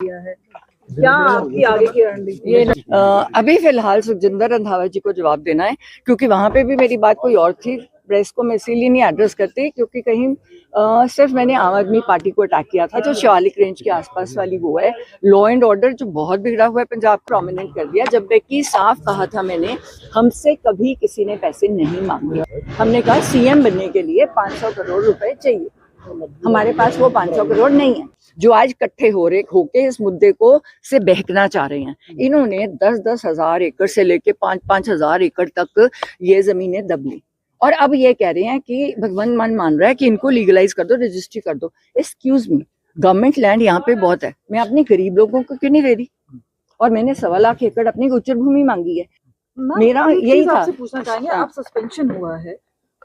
किया है, क्या आपकी आगे की रणनीति है? अभी फिलहाल सुखजिंदर रंधावा जी को जवाब देना है, क्योंकि वहां पे भी मेरी बात कोई और थी। प्रेस को मैं इसीलिए नहीं एड्रेस करती क्योंकि कहीं सिर्फ मैंने आम आदमी पार्टी को अटैक किया था, जो शिवालिक रेंज के आसपास वाली वो है। लॉ एंड ऑर्डर जो बहुत बिगड़ा हुआ है पंजाब, प्रोमिनेंट कर दिया, जबकि साफ कहा था मैंने, हमसे कभी किसी ने पैसे नहीं मांगे। हमने कहा सीएम बनने के लिए 500 करोड़ रुपए चाहिए, हमारे पास वो 500 करोड़ नहीं है। जो आज इकट्ठे होके इस मुद्दे को से बहकना चाह रहे हैं, इन्होंने 10-10 हजार एकड़ से लेके 5-5 हजार एकड़ तक ये जमीनें दब ली, और अब ये कह रहे हैं कि भगवान मान रहा है कि इनको लीगलाइज कर दो, रजिस्ट्री कर दो। एक्सक्यूज मी, गवर्नमेंट लैंड यहाँ पे बहुत है, मैं अपने गरीब लोगों को क्यों नहीं दे रही? और मैंने 1.25 लाख एकड़ अपनी गोचर भूमि मांगी है। मेरा यही था। आपसे पूछना चाहेंगे, आप सस्पेंशन हुआ है,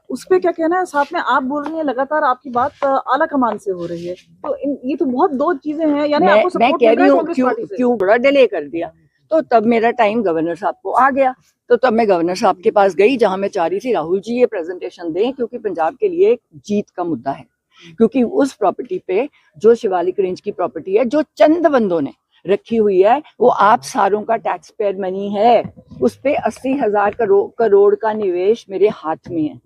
उस पे क्या कहना है? साथ में आप बोल रही हैं लगातार आपकी बात आला कमान से हो रही है, तो ये तो बहुत दो चीजें हैं। यानी आपको सपोर्ट मैं कह रही हूँ क्यों बड़ा डिले कर दिया? तो तब मेरा टाइम गवर्नर साहब को आ गया, तो तब मैं गवर्नर साहब के पास गई, जहां मैं चाह रही थी राहुल जी ये प्रेजेंटेशन दें, क्योंकि पंजाब के लिए एक जीत का मुद्दा है। क्योंकि उस प्रॉपर्टी पे, जो शिवालिक रेंज की प्रॉपर्टी है, जो चंद बंदों ने रखी हुई है, वो आप सारों का टैक्स पेयर मनी है। उस पे 80,000 करोड़ का निवेश मेरे हाथ में है,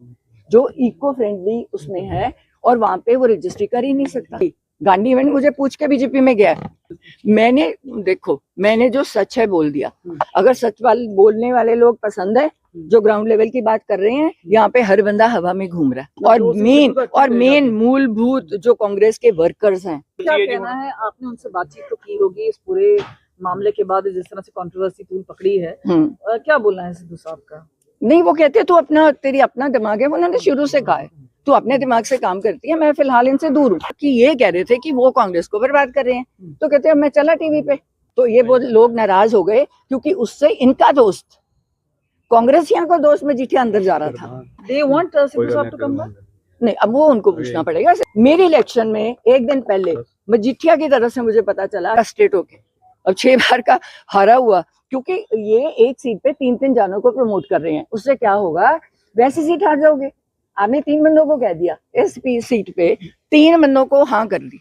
जो इको फ्रेंडली उसमें है, और वहां पे वो रजिस्ट्री कर ही नहीं सकता। गांधी इवेंट मुझे पूछ के बीजेपी में गया, मैंने जो सच है बोल दिया। अगर सच वाले बोलने वाले लोग पसंद है, जो ग्राउंड लेवल की बात कर रहे हैं, यहाँ पे हर बंदा हवा में घूम रहा है, और मेन मूलभूत जो कांग्रेस के वर्कर्स हैं। क्या कहना है? आपने उनसे बातचीत तो की होगी इस पूरे मामले के बाद, जिस तरह से कंट्रोवर्सी तूल पकड़ी है, क्या बोलना है सिद्धू साहब का? नहीं, वो कहते तू तेरी अपना दिमाग है, उन्होंने शुरू से कहा है तू अपने दिमाग से काम करती है, मैं फिलहाल इनसे दूर हूँ। कि ये कह रहे थे कि वो कांग्रेस को बर्बाद कर रहे हैं, तो कहते हैं मैं चला टीवी पे, तो ये वो लोग नाराज हो गए, क्योंकि उससे इनका दोस्त कांग्रेसियों का दोस्त मजीठिया अंदर जा रहा था। They want सिद्धू साहब to come back? नहीं, अब वो उनको पूछना पड़ेगा। मेरे इलेक्शन में एक दिन पहले मजीठिया की तरफ से मुझे पता चला स्टेट होके, अब 6 बार का हारा हुआ, क्योंकि ये एक सीट पे 3-3 जानों को प्रमोट कर रहे हैं। उससे क्या होगा? वैसी सीट हार जाओगे। आपने 3 बंदों को कह दिया, इस सीट पे 3 बंदों को हाँ कर दी,